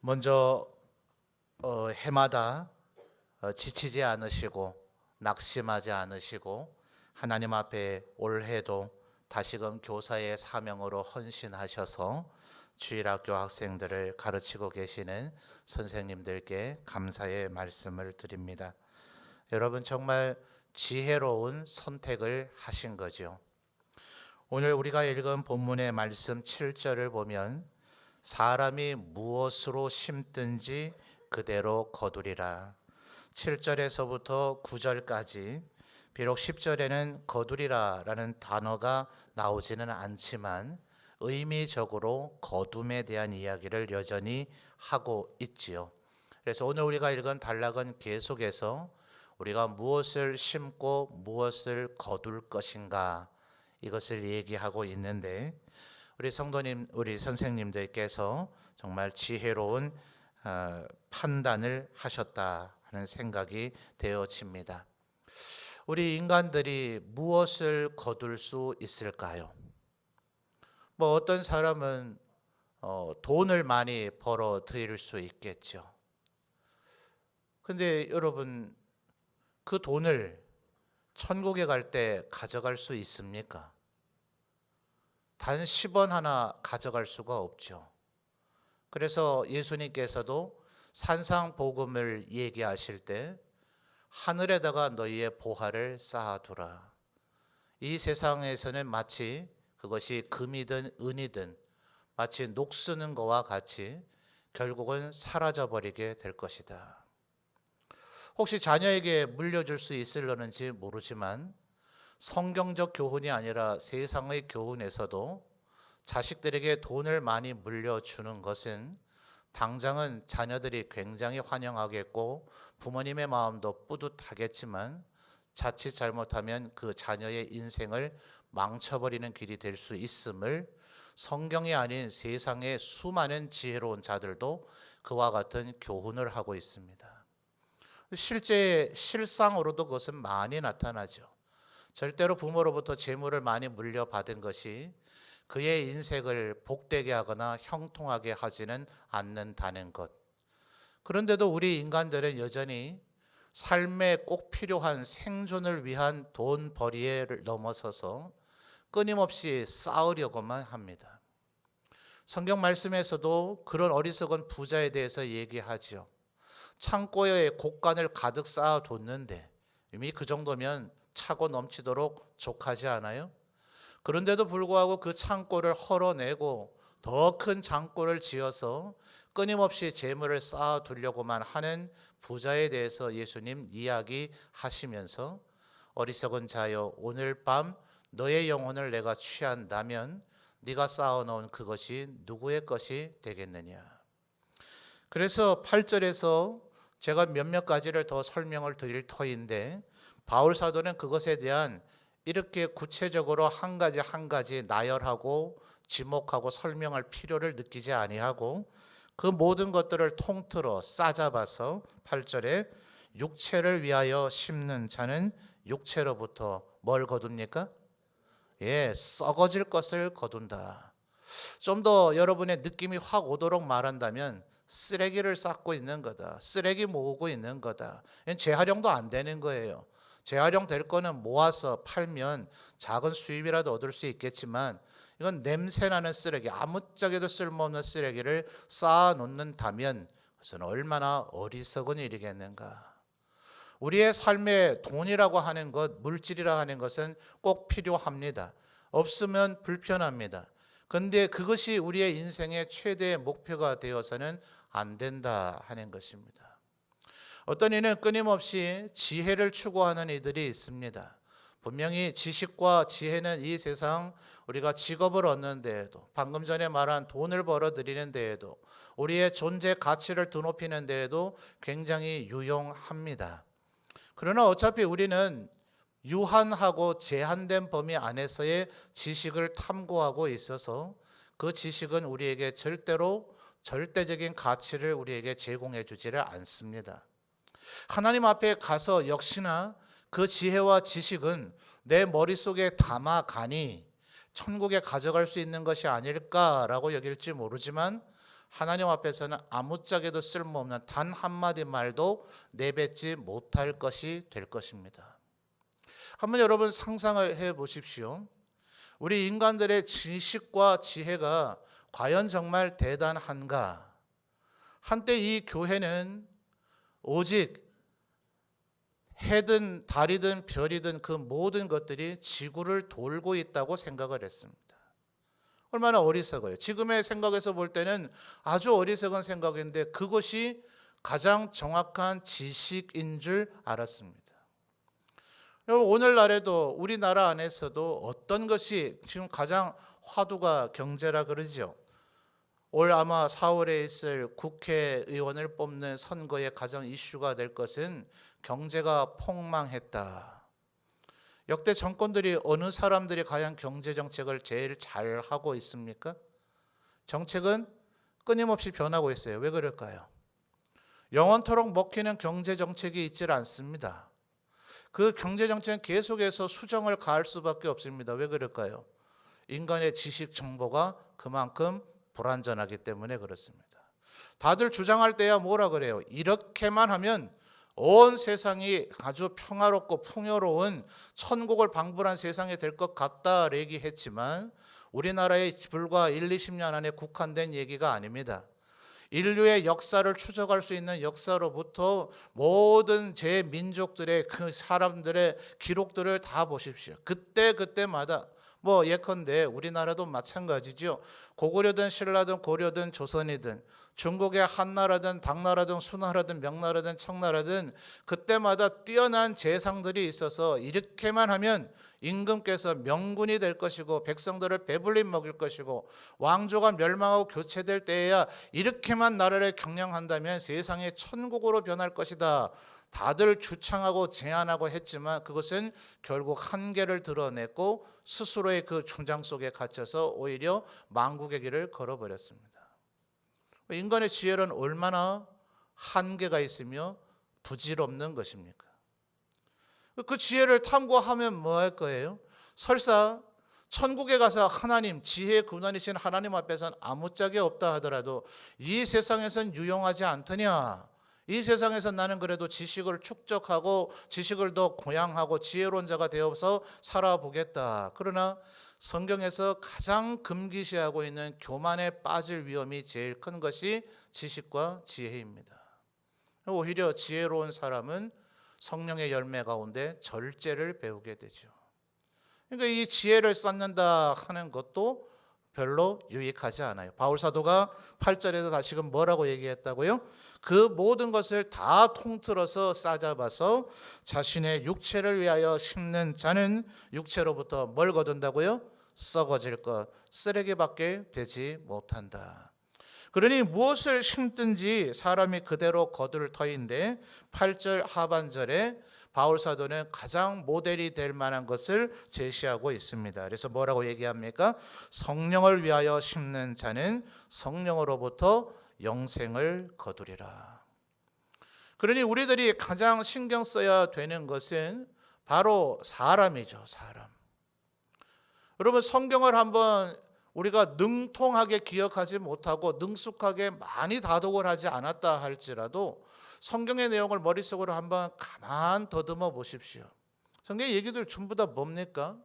먼저 해마다 지치지 않으시고 낙심하지 않으시고 하나님 앞에 올해도 다시금 교사의 사명으로 헌신하셔서 주일학교 학생들을 가르치고 계시는 선생님들께 감사의 말씀을 드립니다. 여러분 정말 지혜로운 선택을 하신 거죠. 오늘 우리가 읽은 본문의 말씀 7절을 보면 사람이 무엇으로 심든지 그대로 거두리라. 7절에서부터 9절까지 비록 10절에는 거두리라라는 단어가 나오지는 않지만 의미적으로 거둠에 대한 이야기를 여전히 하고 있지요. 그래서 오늘 우리가 읽은 단락은 계속해서 우리가 무엇을 심고 무엇을 거둘 것인가 이것을 얘기하고 있는데 우리 성도님, 우리 선생님들께서 정말 지혜로운 판단을 하셨다 하는 생각이 되어집니다. 우리 인간들이 무엇을 거둘 수 있을까요? 어떤 사람은 돈을 많이 벌어 들일 수 있겠죠. 근데 여러분 그 돈을 천국에 갈 때 가져갈 수 있습니까? 단 10원 하나 가져갈 수가 없죠. 그래서 예수님께서도 산상복음을 얘기하실 때 하늘에다가 너희의 보화를 쌓아두라. 이 세상에서는 마치 그것이 금이든 은이든 마치 녹쓰는 것과 같이 결국은 사라져버리게 될 것이다. 혹시 자녀에게 물려줄 수 있을려는지 모르지만 성경적 교훈이 아니라 세상의 교훈에서도 자식들에게 돈을 많이 물려주는 것은 당장은 자녀들이 굉장히 환영하겠고 부모님의 마음도 뿌듯하겠지만 자칫 잘못하면 그 자녀의 인생을 망쳐버리는 길이 될 수 있음을 성경이 아닌 세상의 수많은 지혜로운 자들도 그와 같은 교훈을 하고 있습니다. 실제 실상으로도 그것은 많이 나타나죠. 절대로 부모로부터 재물을 많이 물려받은 것이 그의 인생을 복되게 하거나 형통하게 하지는 않는다는 것. 그런데도 우리 인간들은 여전히 삶에 꼭 필요한 생존을 위한 돈벌이를 넘어서서 끊임없이 쌓으려고만 합니다. 성경 말씀에서도 그런 어리석은 부자에 대해서 얘기하죠. 창고에 곡간을 가득 쌓아뒀는데 이미 그 정도면 차고 넘치도록 족하지 않아요? 그런데도 불구하고 그 창고를 헐어내고 더 큰 창고를 지어서 끊임없이 재물을 쌓아두려고만 하는 부자에 대해서 예수님 이야기하시면서 어리석은 자여 오늘 밤 너의 영혼을 내가 취한다면 네가 쌓아놓은 그것이 누구의 것이 되겠느냐. 그래서 8절에서 제가 몇몇 가지를 더 설명을 드릴 터인데 바울 사도는 그것에 대한 이렇게 구체적으로 한 가지 한 가지 나열하고 지목하고 설명할 필요를 느끼지 아니하고 그 모든 것들을 통틀어 싸잡아서 8절에 육체를 위하여 심는 자는 육체로부터 뭘 거둡니까? 썩어질 것을 거둔다. 좀 더 여러분의 느낌이 확 오도록 말한다면 쓰레기를 쌓고 있는 거다. 쓰레기 모으고 있는 거다. 재활용도 안 되는 거예요. 재활용 될 거는 모아서 팔면 작은 수입이라도 얻을 수 있겠지만 이건 냄새나는 쓰레기, 아무짝에도 쓸모없는 쓰레기를 쌓아 놓는다면 그것은 얼마나 어리석은 일이겠는가. 우리의 삶에 돈이라고 하는 것, 물질이라 하는 것은 꼭 필요합니다. 없으면 불편합니다. 그런데 그것이 우리의 인생의 최대의 목표가 되어서는 안 된다 하는 것입니다. 어떤 이는 끊임없이 지혜를 추구하는 이들이 있습니다. 분명히 지식과 지혜는 이 세상 우리가 직업을 얻는 데에도 방금 전에 말한 돈을 벌어들이는 데에도 우리의 존재 가치를 드높이는 데에도 굉장히 유용합니다. 그러나 어차피 우리는 유한하고 제한된 범위 안에서의 지식을 탐구하고 있어서 그 지식은 우리에게 절대로 절대적인 가치를 우리에게 제공해 주지를 않습니다. 하나님 앞에 가서 역시나 그 지혜와 지식은 내 머릿속에 담아가니 천국에 가져갈 수 있는 것이 아닐까라고 여길지 모르지만 하나님 앞에서는 아무짝에도 쓸모없는 단 한마디 말도 내뱉지 못할 것이 될 것입니다. 한번 여러분 상상을 해 보십시오. 우리 인간들의 지식과 지혜가 과연 정말 대단한가? 한때 이 교회는 오직 해든 달이든 별이든 그 모든 것들이 지구를 돌고 있다고 생각을 했습니다. 얼마나 어리석어요. 지금의 생각에서 볼 때는 아주 어리석은 생각인데 그것이 가장 정확한 지식인 줄 알았습니다. 여러분, 오늘날에도 우리나라 안에서도 어떤 것이 지금 가장 화두가 경제라 그러죠. 올 아마 4월에 있을 국회의원을 뽑는 선거의 가장 이슈가 될 것은 경제가 폭망했다. 역대 정권들이 어느 사람들이 과연 경제 정책을 제일 잘 하고 있습니까? 정책은 끊임없이 변하고 있어요. 왜 그럴까요? 영원토록 먹히는 경제 정책이 있질 않습니다. 그 경제 정책은 계속해서 수정을 가할 수밖에 없습니다. 왜 그럴까요? 인간의 지식 정보가 그만큼 불완전하기 때문에 그렇습니다. 다들 주장할 때야 뭐라 그래요? 이렇게만 하면 온 세상이 아주 평화롭고 풍요로운 천국을 방불한 세상이 될 것 같다 얘기했지만 우리나라에 불과 1, 20년 안에 국한된 얘기가 아닙니다. 인류의 역사를 추적할 수 있는 역사로부터 모든 제 민족들의 그 사람들의 기록들을 다 보십시오. 그때마다 뭐 예컨대 우리나라도 마찬가지죠. 고구려든 신라든 고려든 조선이든 중국의 한나라든 당나라든 수나라든 명나라든 청나라든 그때마다 뛰어난 재상들이 있어서 이렇게만 하면 임금께서 명군이 될 것이고 백성들을 배불리 먹일 것이고 왕조가 멸망하고 교체될 때에야 이렇게만 나라를 경영한다면 세상이 천국으로 변할 것이다. 다들 주창하고 제안하고 했지만 그것은 결국 한계를 드러냈고 스스로의 그 중장 속에 갇혀서 오히려 망국의 길을 걸어버렸습니다. 인간의 지혜는 얼마나 한계가 있으며 부질없는 것입니까? 그 지혜를 탐구하면 뭐 할 거예요? 설사 천국에 가서 하나님, 지혜의 근원이신 하나님 앞에서는 아무짝에 없다 하더라도 이 세상에선 유용하지 않더냐? 이 세상에서 나는 그래도 지식을 축적하고 지식을 더 고양하고 지혜로운 자가 되어서 살아보겠다. 그러나 성경에서 가장 금기시하고 있는 교만에 빠질 위험이 제일 큰 것이 지식과 지혜입니다. 오히려 지혜로운 사람은 성령의 열매 가운데 절제를 배우게 되죠. 그러니까 이 지혜를 쌓는다 하는 것도 별로 유익하지 않아요. 바울 사도가 8절에서 다시금 뭐라고 얘기했다고요? 그 모든 것을 다 통틀어서 싸잡아서 자신의 육체를 위하여 심는 자는 육체로부터 뭘 거둔다고요? 썩어질 것, 쓰레기밖에 되지 못한다. 그러니 무엇을 심든지 사람이 그대로 거둘 터인데 8절 하반절에 바울 사도는 가장 모델이 될 만한 것을 제시하고 있습니다. 그래서 뭐라고 얘기합니까? 성령을 위하여 심는 자는 성령으로부터 영생을 거두리라. 그러니 우리들이 가장 신경 써야 되는 것은 바로 사람이죠. 사람. 여러분, 성경을 한번 우리가 능통하게 기억하지 못하고 능숙하게 많이 다독을 하지 않았다 할지라도 성경의 내용을 머릿속으로 한번 가만 더듬어 보십시오. 성경의 얘기들 전부 다 뭡니까?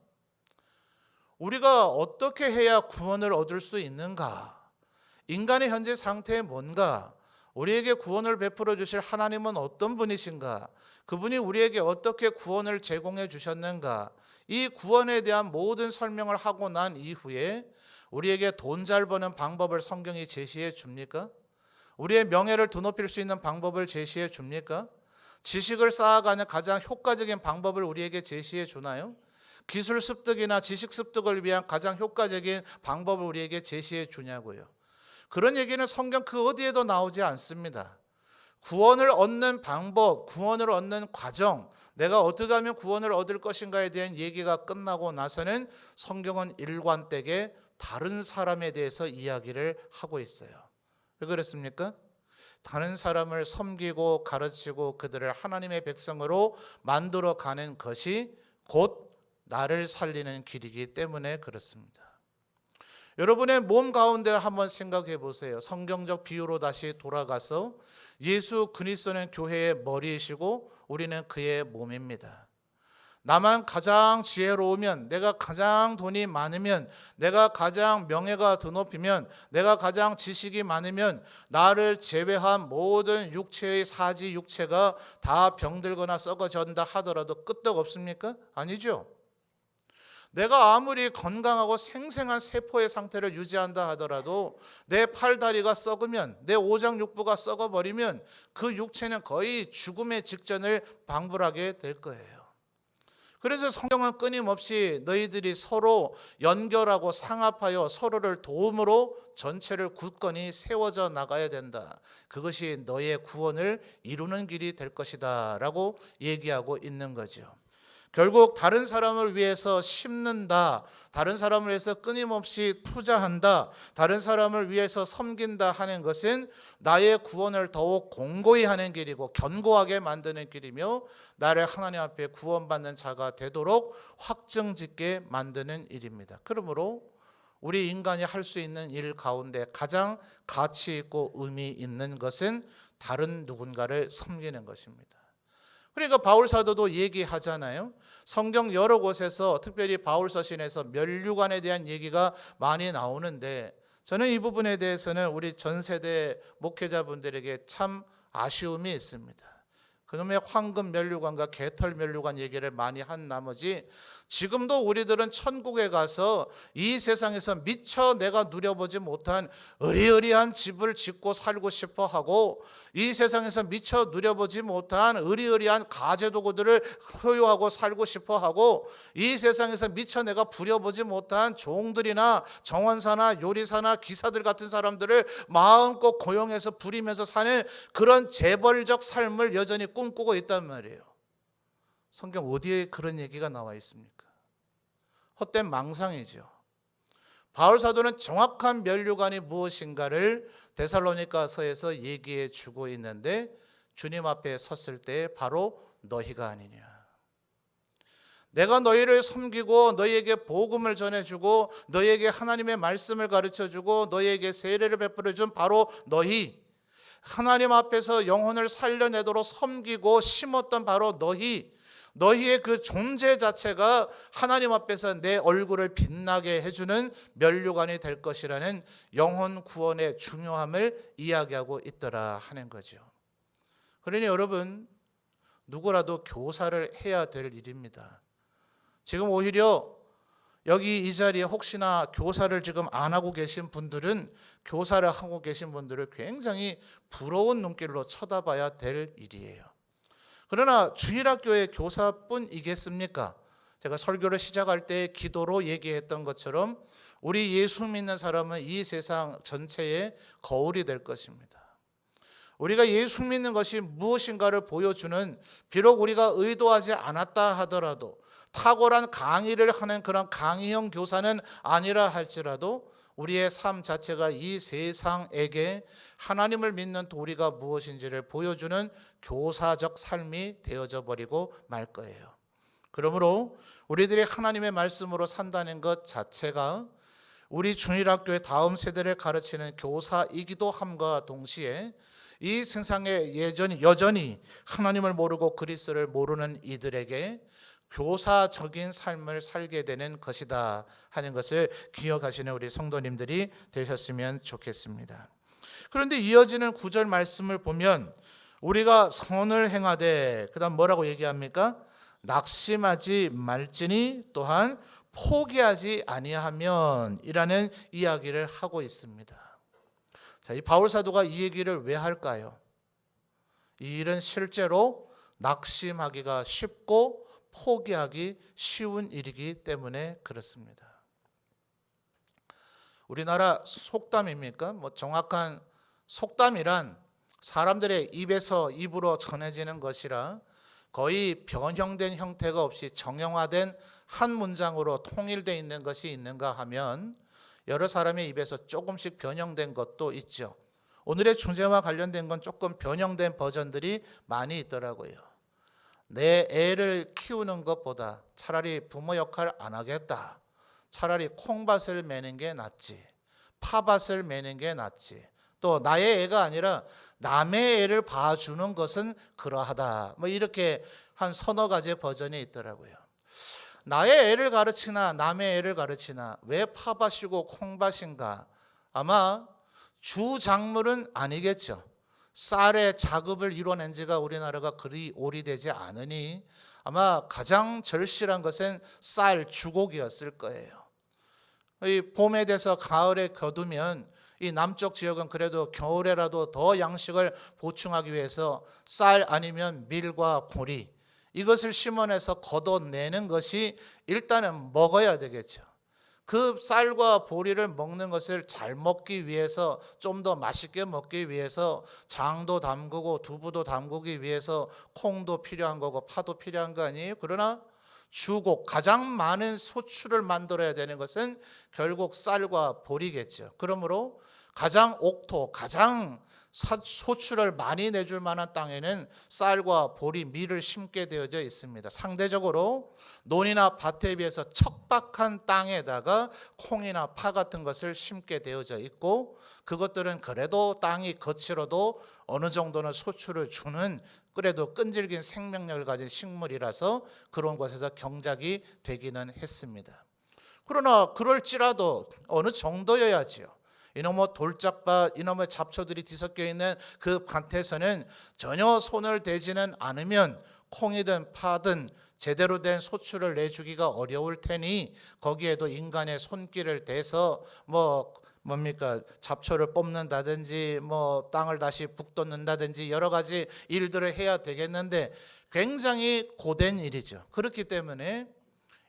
우리가 어떻게 해야 구원을 얻을 수 있는가? 인간의 현재 상태에 뭔가? 우리에게 구원을 베풀어 주실 하나님은 어떤 분이신가? 그분이 우리에게 어떻게 구원을 제공해 주셨는가? 이 구원에 대한 모든 설명을 하고 난 이후에 우리에게 돈 잘 버는 방법을 성경이 제시해 줍니까? 우리의 명예를 드높일 수 있는 방법을 제시해 줍니까? 지식을 쌓아가는 가장 효과적인 방법을 우리에게 제시해 주나요? 기술 습득이나 지식 습득을 위한 가장 효과적인 방법을 우리에게 제시해 주냐고요. 그런 얘기는 성경 그 어디에도 나오지 않습니다. 구원을 얻는 방법, 구원을 얻는 과정, 내가 어떻게 하면 구원을 얻을 것인가에 대한 얘기가 끝나고 나서는 성경은 일관되게 다른 사람에 대해서 이야기를 하고 있어요. 왜 그렇습니까? 다른 사람을 섬기고 가르치고 그들을 하나님의 백성으로 만들어 가는 것이 곧 나를 살리는 길이기 때문에 그렇습니다. 여러분의 몸 가운데 한번 생각해 보세요. 성경적 비유로 다시 돌아가서 예수 그리스도는 교회의 머리이시고 우리는 그의 몸입니다. 나만 가장 지혜로우면, 내가 가장 돈이 많으면, 내가 가장 명예가 드높이면, 내가 가장 지식이 많으면 나를 제외한 모든 육체의 사지 육체가 다 병들거나 썩어진다 하더라도 끄떡없습니까? 아니죠. 내가 아무리 건강하고 생생한 세포의 상태를 유지한다 하더라도 내 팔다리가 썩으면, 내 오장육부가 썩어버리면 그 육체는 거의 죽음의 직전을 방불하게 될 거예요. 그래서 성경은 끊임없이 너희들이 서로 연결하고 상합하여 서로를 도움으로 전체를 굳건히 세워져 나가야 된다. 그것이 너의 구원을 이루는 길이 될 것이다 라고 얘기하고 있는 거죠. 결국 다른 사람을 위해서 심는다, 다른 사람을 위해서 끊임없이 투자한다, 다른 사람을 위해서 섬긴다 하는 것은 나의 구원을 더욱 공고히 하는 길이고 견고하게 만드는 길이며 나를 하나님 앞에 구원받는 자가 되도록 확증짓게 만드는 일입니다. 그러므로 우리 인간이 할 수 있는 일 가운데 가장 가치 있고 의미 있는 것은 다른 누군가를 섬기는 것입니다. 그러니까 바울 사도도 얘기하잖아요. 성경 여러 곳에서 특별히 바울 서신에서 면류관에 대한 얘기가 많이 나오는데 저는 이 부분에 대해서는 우리 전 세대 목회자분들에게 참 아쉬움이 있습니다. 그놈의 황금 면류관과 개털 면류관 얘기를 많이 한 나머지 지금도 우리들은 천국에 가서 이 세상에서 미처 내가 누려보지 못한 으리으리한 집을 짓고 살고 싶어 하고 이 세상에서 미처 누려보지 못한 으리으리한 가재도구들을 소유하고 살고 싶어 하고 이 세상에서 미처 내가 부려보지 못한 종들이나 정원사나 요리사나 기사들 같은 사람들을 마음껏 고용해서 부리면서 사는 그런 재벌적 삶을 여전히 꿈꾸고 있단 말이에요. 성경 어디에 그런 얘기가 나와 있습니까? 헛된 망상이죠. 바울 사도는 정확한 면류관이 무엇인가를 데살로니가서에서 얘기해 주고 있는데 주님 앞에 섰을 때 바로 너희가 아니냐. 내가 너희를 섬기고 너희에게 복음을 전해주고 너희에게 하나님의 말씀을 가르쳐주고 너희에게 세례를 베풀어준 바로 너희, 하나님 앞에서 영혼을 살려내도록 섬기고 심었던 바로 너희의 그 존재 자체가 하나님 앞에서 내 얼굴을 빛나게 해주는 면류관이 될 것이라는 영혼 구원의 중요함을 이야기하고 있더라 하는 거죠. 그러니 여러분, 누구라도 교사를 해야 될 일입니다. 지금 오히려 여기 이 자리에 혹시나 교사를 지금 안 하고 계신 분들은 교사를 하고 계신 분들을 굉장히 부러운 눈길로 쳐다봐야 될 일이에요. 그러나 주일학교의 교사뿐이겠습니까? 제가 설교를 시작할 때 기도로 얘기했던 것처럼 우리 예수 믿는 사람은 이 세상 전체의 거울이 될 것입니다. 우리가 예수 믿는 것이 무엇인가를 보여주는, 비록 우리가 의도하지 않았다 하더라도 탁월한 강의를 하는 그런 강의형 교사는 아니라 할지라도 우리의 삶 자체가 이 세상에게 하나님을 믿는 도리가 무엇인지를 보여주는 교사적 삶이 되어져 버리고 말 거예요. 그러므로 우리들이 하나님의 말씀으로 산다는 것 자체가 우리 주일학교의 다음 세대를 가르치는 교사이기도 함과 동시에 이 세상에 여전히 하나님을 모르고 그리스도를 모르는 이들에게 교사적인 삶을 살게 되는 것이다 하는 것을 기억하시는 우리 성도님들이 되셨으면 좋겠습니다. 그런데 이어지는 9절 말씀을 보면 우리가 선을 행하되 그다음 뭐라고 얘기합니까? 낙심하지 말지니 또한 포기하지 아니하면 이라는 이야기를 하고 있습니다. 자, 이 바울 사도가 이 얘기를 왜 할까요? 이 일은 실제로 낙심하기가 쉽고 포기하기 쉬운 일이기 때문에 그렇습니다. 우리나라 속담입니까? 정확한 속담이란 사람들의 입에서 입으로 전해지는 것이라 거의 변형된 형태가 없이 정형화된 한 문장으로 통일되어 있는 것이 있는가 하면 여러 사람의 입에서 조금씩 변형된 것도 있죠. 오늘의 주제와 관련된 건 조금 변형된 버전들이 많이 있더라고요. 내 애를 키우는 것보다 차라리 부모 역할 안 하겠다. 차라리 콩밭을 매는 게 낫지, 파밭을 매는 게 낫지, 또 나의 애가 아니라 남의 애를 봐주는 것은 그러하다, 뭐 이렇게 한 서너 가지 버전이 있더라고요. 나의 애를 가르치나 남의 애를 가르치나 왜 파밭이고 콩밭인가? 아마 주 작물은 아니겠죠. 쌀의 자급을 이뤄낸 지가 우리나라가 그리 오래되지 않으니 아마 가장 절실한 것은 쌀 주곡이었을 거예요. 이 봄에 돼서 가을에 거두면 이 남쪽 지역은 그래도 겨울에라도 더 양식을 보충하기 위해서 쌀 아니면 밀과 보리, 이것을 심어내서 걷어내는 것이 일단은 먹어야 되겠죠. 그 쌀과 보리를 먹는 것을 잘 먹기 위해서, 좀 더 맛있게 먹기 위해서 장도 담그고 두부도 담그기 위해서 콩도 필요한 거고 파도 필요한 거 아니에요? 그러나 주곡, 가장 많은 소출을 만들어야 되는 것은 결국 쌀과 보리겠죠. 그러므로 가장 옥토, 가장 소출을 많이 내줄 만한 땅에는 쌀과 보리, 밀을 심게 되어져 있습니다. 상대적으로 논이나 밭에 비해서 척박한 땅에다가 콩이나 파 같은 것을 심게 되어져 있고, 그것들은 그래도 땅이 거칠어도 어느 정도는 소출을 주는, 그래도 끈질긴 생명력을 가진 식물이라서 그런 곳에서 경작이 되기는 했습니다. 그러나 그럴지라도 어느 정도여야지요. 이놈의 돌짝밭, 이놈의 잡초들이 뒤섞여 있는 그 밭에서는 전혀 손을 대지는 않으면 콩이든 파든 제대로 된 소출을 내주기가 어려울 테니, 거기에도 인간의 손길을 대서 잡초를 뽑는다든지 땅을 다시 북돋는다든지 여러 가지 일들을 해야 되겠는데 굉장히 고된 일이죠. 그렇기 때문에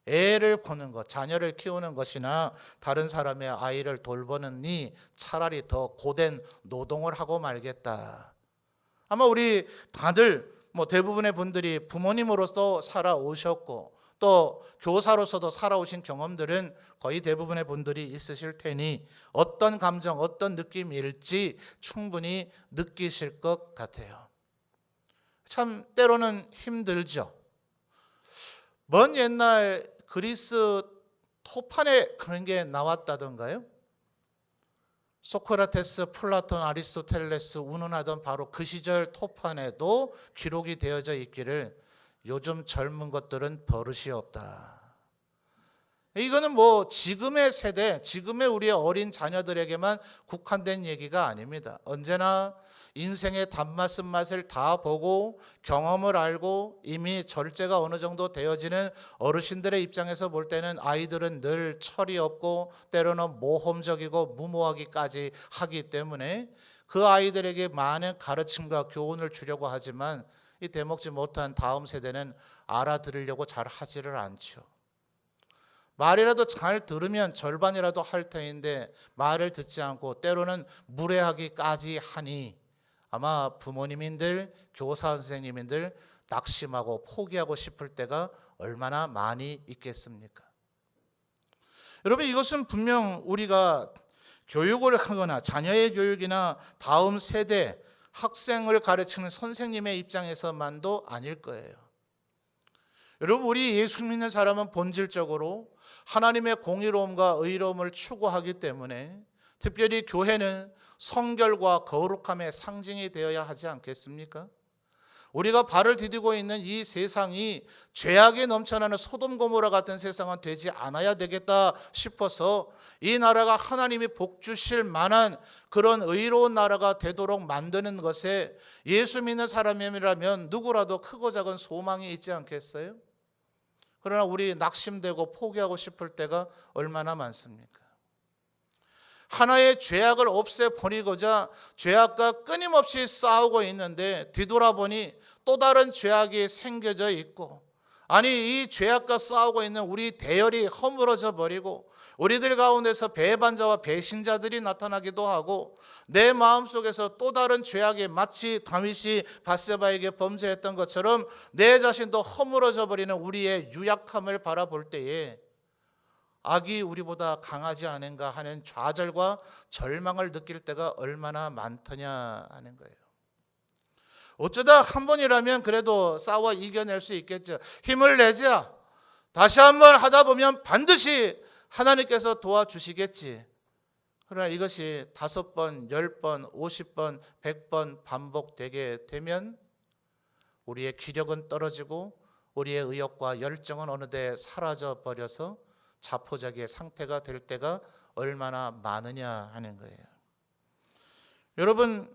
애를 보는 것, 자녀를 키우는 것이나 다른 사람의 아이를 돌보느니 차라리 더 고된 노동을 하고 말겠다. 아마 우리 다들 대부분의 분들이 부모님으로서 살아오셨고 또 교사로서도 살아오신 경험들은 거의 대부분의 분들이 있으실 테니 어떤 감정, 어떤 느낌일지 충분히 느끼실 것 같아요. 참 때로는 힘들죠. 먼 옛날 그리스 토판에 그런 게 나왔다던가요? 소크라테스, 플라톤, 아리스토텔레스 운운하던 바로 그 시절 토판에도 기록이 되어져 있기를 요즘 젊은 것들은 버릇이 없다. 이거는 지금의 세대, 지금의 우리의 어린 자녀들에게만 국한된 얘기가 아닙니다. 언제나 인생의 단맛 쓴맛을 다 보고 경험을 알고 이미 절제가 어느 정도 되어지는 어르신들의 입장에서 볼 때는 아이들은 늘 철이 없고 때로는 모험적이고 무모하기까지 하기 때문에 그 아이들에게 많은 가르침과 교훈을 주려고 하지만 이 대먹지 못한 다음 세대는 알아들으려고 잘 하지를 않죠. 말이라도 잘 들으면 절반이라도 할 터인데 말을 듣지 않고 때로는 무례하기까지 하니 아마 부모님인들, 교사 선생님인들 낙심하고 포기하고 싶을 때가 얼마나 많이 있겠습니까? 여러분, 이것은 분명 우리가 교육을 하거나 자녀의 교육이나 다음 세대 학생을 가르치는 선생님의 입장에서만도 아닐 거예요. 여러분, 우리 예수 믿는 사람은 본질적으로 하나님의 공의로움과 의로움을 추구하기 때문에 특별히 교회는 성결과 거룩함의 상징이 되어야 하지 않겠습니까? 우리가 발을 디디고 있는 이 세상이 죄악이 넘쳐나는 소돔 고모라 같은 세상은 되지 않아야 되겠다 싶어서 이 나라가 하나님이 복 주실 만한 그런 의로운 나라가 되도록 만드는 것에 예수 믿는 사람이라면 누구라도 크고 작은 소망이 있지 않겠어요? 그러나 우리 낙심되고 포기하고 싶을 때가 얼마나 많습니까? 하나의 죄악을 없애버리고자 죄악과 끊임없이 싸우고 있는데 뒤돌아보니 또 다른 죄악이 생겨져 있고, 아니 이 죄악과 싸우고 있는 우리 대열이 허물어져 버리고 우리들 가운데서 배반자와 배신자들이 나타나기도 하고 내 마음속에서 또 다른 죄악이 마치 다윗이 밧세바에게 범죄했던 것처럼 내 자신도 허물어져 버리는 우리의 유약함을 바라볼 때에 악이 우리보다 강하지 않은가 하는 좌절과 절망을 느낄 때가 얼마나 많더냐 하는 거예요. 어쩌다 한 번이라면 그래도 싸워 이겨낼 수 있겠죠. 힘을 내자. 다시 한 번 하다 보면 반드시 하나님께서 도와주시겠지. 그러나 이것이 5번, 10번, 50번, 100번 반복되게 되면 우리의 기력은 떨어지고 우리의 의욕과 열정은 어느 데 사라져 버려서 자포자기의 상태가 될 때가 얼마나 많으냐 하는 거예요. 여러분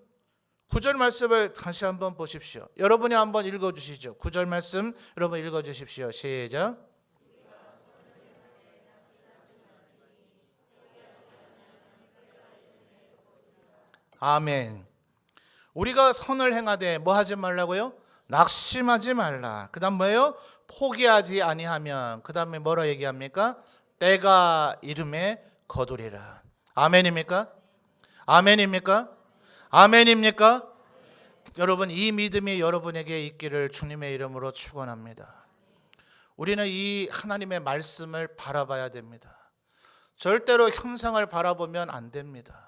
9절 말씀을 다시 한번 보십시오. 여러분이 한번 읽어주시죠. 9절 말씀 여러분 읽어주십시오. 시작. 아멘. 우리가 선을 행하되 뭐 하지 말라고요? 낙심하지 말라. 그 다음 뭐예요? 포기하지 아니하면. 그 다음에 뭐라 얘기합니까? 때가 이름에 거두리라. 아멘입니까? 아멘입니까? 아멘입니까? 여러분 이 믿음이 여러분에게 있기를 주님의 이름으로 축원합니다. 우리는 이 하나님의 말씀을 바라봐야 됩니다. 절대로 형상을 바라보면 안 됩니다.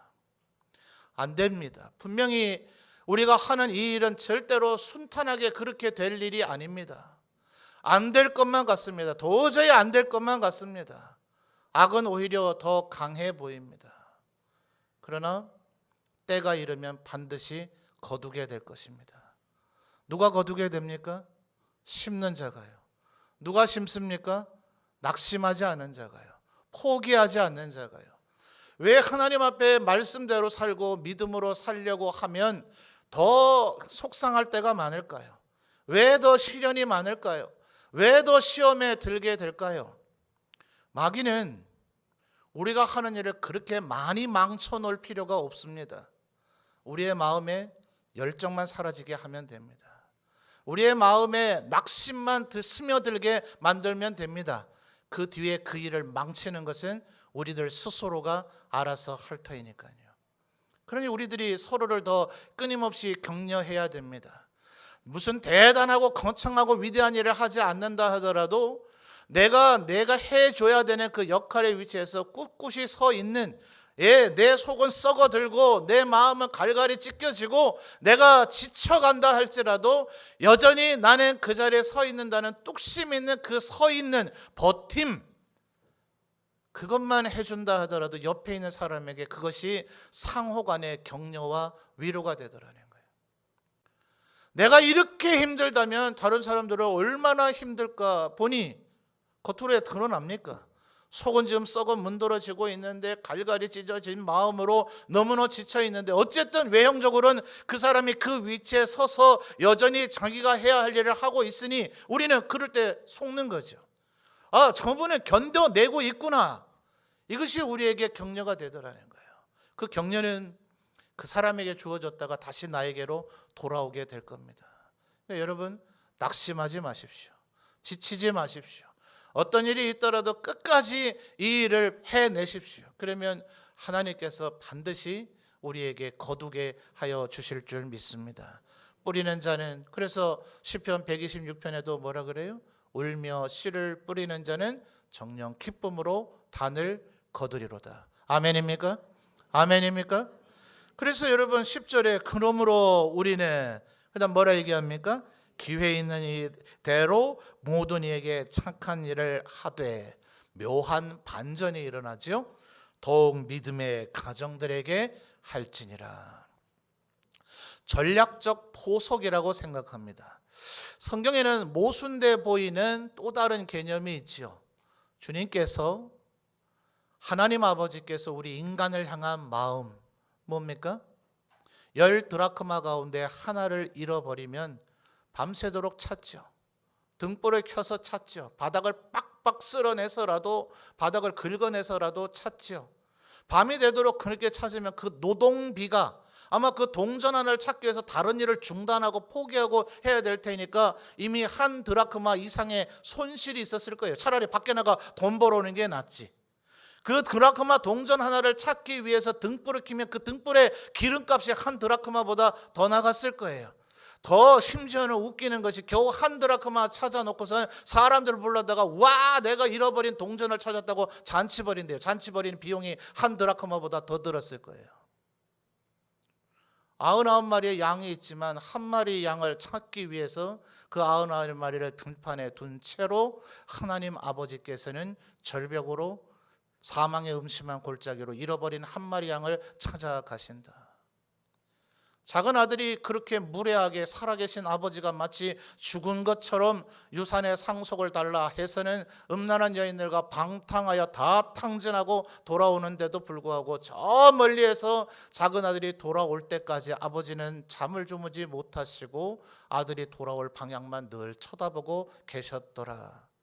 안 됩니다. 분명히 우리가 하는 이 일은 절대로 순탄하게 그렇게 될 일이 아닙니다. 안 될 것만 같습니다. 도저히 안 될 것만 같습니다. 악은 오히려 더 강해 보입니다. 그러나 때가 이르면 반드시 거두게 될 것입니다. 누가 거두게 됩니까? 심는 자가요. 누가 심습니까? 낙심하지 않은 자가요. 포기하지 않는 자가요. 왜 하나님 앞에 말씀대로 살고 믿음으로 살려고 하면 더 속상할 때가 많을까요? 왜 더 시련이 많을까요? 왜 더 시험에 들게 될까요? 마귀는 우리가 하는 일을 그렇게 많이 망쳐놓을 필요가 없습니다. 우리의 마음에 열정만 사라지게 하면 됩니다. 우리의 마음에 낙심만 스며들게 만들면 됩니다. 그 뒤에 그 일을 망치는 것은 우리들 스스로가 알아서 할 터이니까요. 그러니 우리들이 서로를 더 끊임없이 격려해야 됩니다. 무슨 대단하고 거창하고 위대한 일을 하지 않는다 하더라도 내가 해줘야 되는 그 역할의 위치에서 꿋꿋이 서 있는, 내 속은 썩어들고 내 마음은 갈갈이 찢겨지고 내가 지쳐간다 할지라도 여전히 나는 그 자리에 서 있는다는 뚝심 있는 그 서 있는 버팀, 그것만 해준다 하더라도 옆에 있는 사람에게 그것이 상호간의 격려와 위로가 되더라는 거예요. 내가 이렇게 힘들다면 다른 사람들은 얼마나 힘들까 보니 겉으로 드러납니까? 속은 지금 썩어 문드러지고 있는데 갈갈이 찢어진 마음으로 너무나 지쳐 있는데 어쨌든 외형적으로는 그 사람이 그 위치에 서서 여전히 자기가 해야 할 일을 하고 있으니 우리는 그럴 때 속는 거죠. 아, 저분은 견뎌내고 있구나. 이것이 우리에게 격려가 되더라는 거예요. 그 격려는 그 사람에게 주어졌다가 다시 나에게로 돌아오게 될 겁니다. 그러니까 여러분 낙심하지 마십시오. 지치지 마십시오. 어떤 일이 있더라도 끝까지 이 일을 해내십시오. 그러면 하나님께서 반드시 우리에게 거두게 하여 주실 줄 믿습니다. 뿌리는 자는, 그래서 시편 126편에도 뭐라 그래요? 울며 씨를 뿌리는 자는 정녕 기쁨으로 단을 거두리로다. 아멘입니까? 아멘입니까? 그래서 여러분 10절에 그러므로 우리는 그다음 뭐라 얘기합니까? 기회 있는 이대로 모든 이에게 착한 일을 하되 묘한 반전이 일어나죠. 더욱 믿음의 가정들에게 할지니라. 전략적 포석이라고 생각합니다. 성경에는 모순돼 보이는 또 다른 개념이 있죠. 주님께서, 하나님 아버지께서 우리 인간을 향한 마음 뭡니까? 10 드라크마 가운데 하나를 잃어버리면 밤새도록 찾죠. 등불을 켜서 찾죠. 바닥을 빡빡 쓸어내서라도, 바닥을 긁어내서라도 찾죠. 밤이 되도록 그렇게 찾으면 그 노동비가 아마 그 동전 하나를 찾기 위해서 다른 일을 중단하고 포기하고 해야 될 테니까 이미 1 드라크마 이상의 손실이 있었을 거예요. 차라리 밖에 나가 돈 벌어오는 게 낫지. 그 드라크마 동전 하나를 찾기 위해서 등불을 켜면 그 등불의 기름값이 1 드라크마보다 더 나갔을 거예요. 더 심지어는 웃기는 것이 겨우 1 드라크마 찾아놓고서 사람들을 불러다가 와 내가 잃어버린 동전을 찾았다고 잔치 벌인대요. 잔치 벌이는 비용이 1 드라크마보다 더 들었을 거예요. 99마리의 양이 있지만 1마리 양을 찾기 위해서 그 99마리를 등판에 둔 채로 하나님 아버지께서는 절벽으로 사망의 음침한 골짜기로 잃어버린 한 마리 양을 찾아가신다. 작은 아들이 그렇게 무례하게 살아계신 아버지가 마치 죽은 것처럼 유산의 상속을 달라 해서는 음란한 여인들과 방탕하여 다 탕진하고 돌아오는데도 불구하고 저 멀리에서 작은 아들이 돌아올 때까지 아버지는 잠을 주무지 못하시고 아들이 돌아올 방향만 늘 쳐다보고 계셨더라.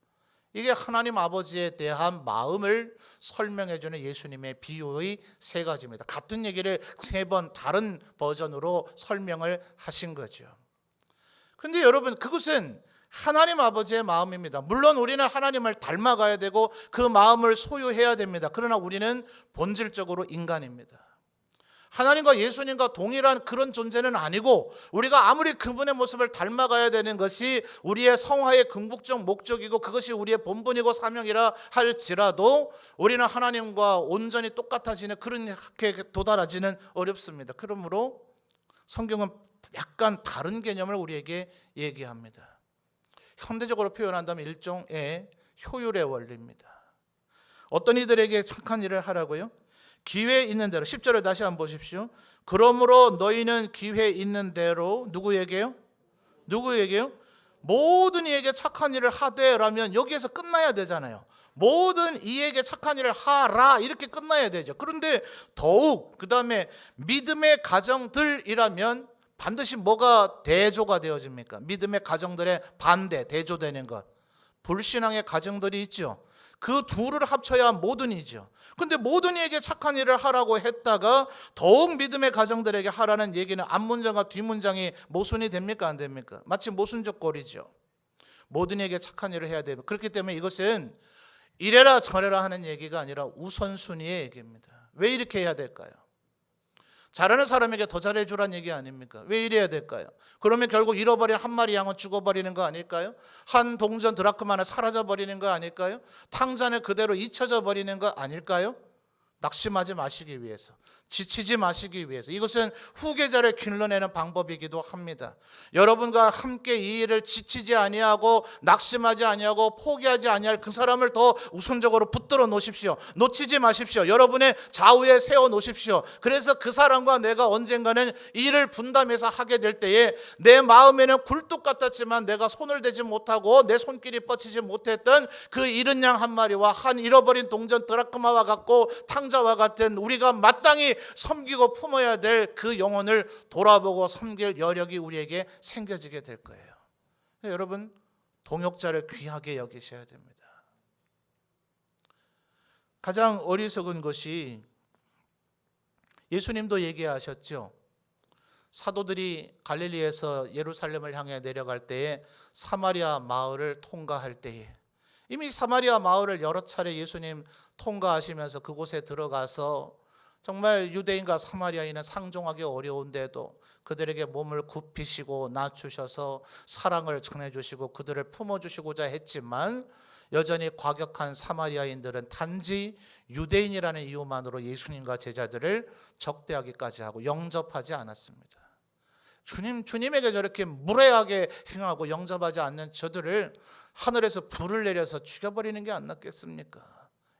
이게 하나님 아버지에 대한 마음을 설명해 주는 예수님의 비유의 세 가지입니다. 같은 얘기를 세 번 다른 버전으로 설명을 하신 거죠. 그런데 여러분, 그것은 하나님 아버지의 마음입니다. 물론 우리는 하나님을 닮아가야 되고 그 마음을 소유해야 됩니다. 그러나 우리는 본질적으로 인간입니다. 하나님과 예수님과 동일한 그런 존재는 아니고, 우리가 아무리 그분의 모습을 닮아가야 되는 것이 우리의 성화의 궁극적 목적이고 그것이 우리의 본분이고 사명이라 할지라도 우리는 하나님과 온전히 똑같아지는 그렇게 도달하지는 어렵습니다. 그러므로 성경은 약간 다른 개념을 우리에게 얘기합니다. 현대적으로 표현한다면 일종의 효율의 원리입니다. 어떤 이들에게 착한 일을 하라고요? 기회 있는 대로. 10절을 다시 한번 보십시오. 그러므로 너희는 기회 있는 대로 누구에게요? 모든 이에게 착한 일을 하되라면 여기에서 끝나야 되잖아요. 모든 이에게 착한 일을 하라 이렇게 끝나야 되죠. 그런데 더욱 그 다음에 믿음의 가정들이라면 반드시 뭐가 대조가 되어집니까? 믿음의 가정들의 반대, 대조되는 것. 불신앙의 가정들이 있죠. 그 둘을 합쳐야 모든이죠. 근데 모든 이에게 착한 일을 하라고 했다가 더욱 믿음의 가정들에게 하라는 얘기는 앞문장과 뒷문장이 모순이 됩니까? 안 됩니까? 마치 모순적 꼴이죠. 모든 이에게 착한 일을 해야 됩니다. 그렇기 때문에 이것은 이래라 저래라 하는 얘기가 아니라 우선순위의 얘기입니다. 왜 이렇게 해야 될까요? 잘하는 사람에게 더 잘해주란 얘기 아닙니까? 왜 이래야 될까요? 그러면 결국 잃어버린 한 마리 양은 죽어버리는 거 아닐까요? 한 동전 드라크마는 사라져버리는 거 아닐까요? 탕자는 그대로 잊혀져 버리는 거 아닐까요? 낙심하지 마시기 위해서, 지치지 마시기 위해서. 이것은 후계자를 길러내는 방법이기도 합니다. 여러분과 함께 이 일을 지치지 아니하고 낙심하지 아니하고 포기하지 아니할 그 사람을 더 우선적으로 붙들어 놓으십시오. 놓치지 마십시오. 여러분의 좌우에 세워 놓으십시오. 그래서 그 사람과 내가 언젠가는 일을 분담해서 하게 될 때에 내 마음에는 굴뚝 같았지만 내가 손을 대지 못하고 내 손길이 뻗치지 못했던 그 잃은 양 한 마리와 한 잃어버린 동전 드라크마와 같고 탕자와 같은 우리가 마땅히 섬기고 품어야 될 그 영혼을 돌아보고 섬길 여력이 우리에게 생겨지게 될 거예요. 여러분, 동역자를 귀하게 여기셔야 됩니다. 가장 어리석은 것이 예수님도 얘기하셨죠. 사도들이 갈릴리에서 예루살렘을 향해 내려갈 때에 사마리아 마을을 통과할 때에, 이미 사마리아 마을을 여러 차례 예수님 통과하시면서 그곳에 들어가서 정말 유대인과 사마리아인은 상종하기 어려운데도 그들에게 몸을 굽히시고 낮추셔서 사랑을 전해주시고 그들을 품어주시고자 했지만 여전히 과격한 사마리아인들은 단지 유대인이라는 이유만으로 예수님과 제자들을 적대하기까지 하고 영접하지 않았습니다. 주님에게 저렇게 무례하게 행하고 영접하지 않는 저들을 하늘에서 불을 내려서 죽여버리는 게 안 낫겠습니까?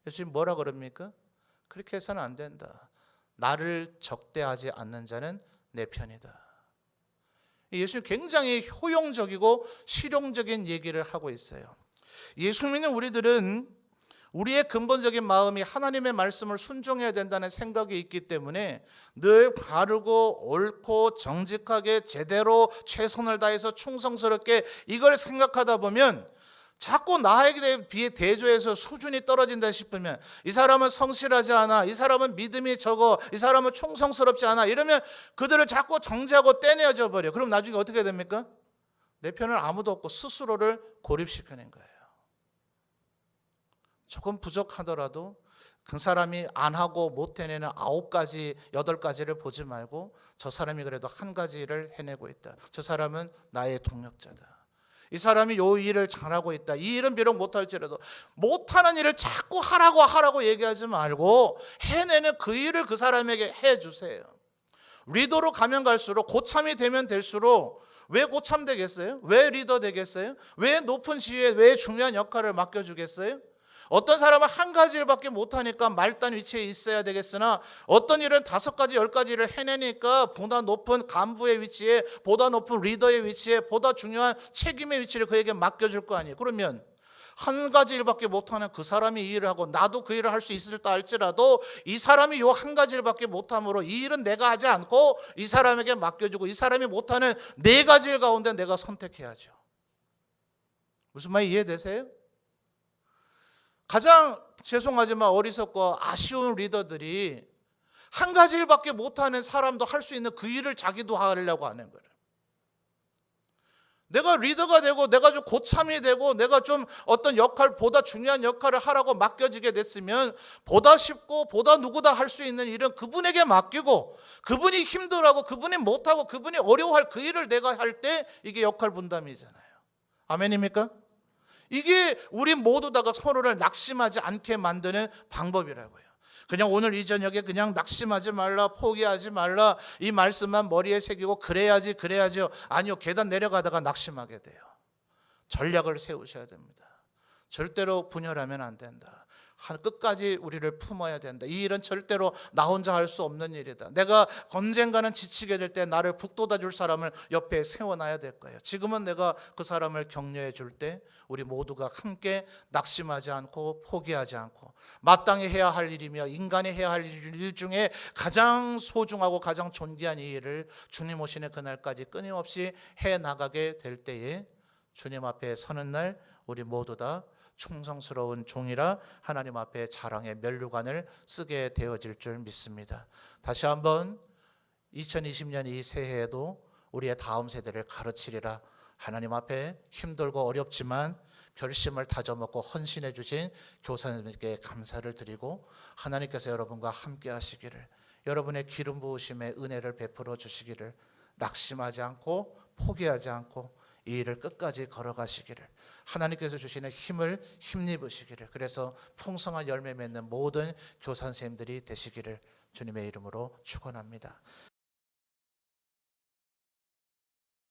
예수님 뭐라 그럽니까? 그렇게 해서는 안 된다. 나를 적대하지 않는 자는 내 편이다. 예수님 굉장히 효용적이고 실용적인 얘기를 하고 있어요. 예수 믿는 우리들은 우리의 근본적인 마음이 하나님의 말씀을 순종해야 된다는 생각이 있기 때문에 늘 바르고 옳고 정직하게 제대로 최선을 다해서 충성스럽게 이걸 생각하다 보면 자꾸 나에게 비해 대조해서 수준이 떨어진다 싶으면, 이 사람은 성실하지 않아, 이 사람은 믿음이 적어, 이 사람은 충성스럽지 않아, 이러면 그들을 자꾸 정죄하고 떼내어져 버려. 그럼 나중에 어떻게 됩니까? 내 편은 아무도 없고 스스로를 고립시키는 거예요. 조금 부족하더라도 그 사람이 안 하고 못 해내는 9가지, 8가지를 보지 말고 저 사람이 그래도 한 가지를 해내고 있다. 저 사람은 나의 동력자다. 이 사람이 요 일을 잘하고 있다. 이 일은 비록 못할지라도 못하는 일을 자꾸 하라고 얘기하지 말고 해내는 그 일을 그 사람에게 해주세요. 리더로 가면 갈수록, 고참이 되면 될수록 왜 고참 되겠어요? 왜 리더 되겠어요? 왜 높은 지위에 왜 중요한 역할을 맡겨주겠어요? 어떤 사람은 한 가지 일밖에 못하니까 말단 위치에 있어야 되겠으나 어떤 일은 5가지 10가지를 해내니까 보다 높은 간부의 위치에, 보다 높은 리더의 위치에, 보다 중요한 책임의 위치를 그에게 맡겨줄 거 아니에요. 그러면 한 가지 일밖에 못하는 그 사람이 이 일을 하고 나도 그 일을 할 수 있을다 할지라도 이 사람이 요 한 가지 일밖에 못함으로 이 일은 내가 하지 않고 이 사람에게 맡겨주고 이 사람이 못하는 4가지 일 가운데 내가 선택해야죠. 무슨 말 이해되세요? 가장 죄송하지만 어리석고 아쉬운 리더들이 한 가지 일밖에 못하는 사람도 할 수 있는 그 일을 자기도 하려고 하는 거예요. 내가 리더가 되고 내가 좀 고참이 되고 내가 좀 어떤 역할, 보다 중요한 역할을 하라고 맡겨지게 됐으면 보다 쉽고 보다 누구다 할 수 있는 일은 그분에게 맡기고 그분이 힘들어하고 그분이 못하고 그분이 어려워할 그 일을 내가 할 때 이게 역할 분담이잖아요. 아멘입니까? 이게 우리 모두 다가 서로를 낙심하지 않게 만드는 방법이라고요. 그냥 오늘 이 저녁에 그냥 낙심하지 말라, 포기하지 말라, 이 말씀만 머리에 새기고 그래야지요. 아니요, 계단 내려가다가 낙심하게 돼요. 전략을 세우셔야 됩니다. 절대로 분열하면 안 된다. 끝까지 우리를 품어야 된다. 이 일은 절대로 나 혼자 할 수 없는 일이다. 내가 언젠가는 지치게 될 때 나를 북돋아 줄 사람을 옆에 세워놔야 될 거예요. 지금은 내가 그 사람을 격려해 줄 때 우리 모두가 함께 낙심하지 않고 포기하지 않고 마땅히 해야 할 일이며 인간이 해야 할 일 중에 가장 소중하고 가장 존귀한 이 일을 주님 오시는 그날까지 끊임없이 해나가게 될 때에 주님 앞에 서는 날 우리 모두 다 충성스러운 종이라 하나님 앞에 자랑의 면류관을 쓰게 되어질 줄 믿습니다. 다시 한번 2020년 이 새해에도 우리의 다음 세대를 가르치리라. 하나님 앞에 힘들고 어렵지만 결심을 다져먹고 헌신해 주신 교사님께 감사를 드리고 하나님께서 여러분과 함께 하시기를, 여러분의 기름 부으심의 은혜를 베풀어 주시기를, 낙심하지 않고 포기하지 않고 이 일을 끝까지 걸어가시기를, 하나님께서 주시는 힘을 힘입으시기를, 그래서 풍성한 열매 맺는 모든 교사 선생님들이 되시기를 주님의 이름으로 축원합니다.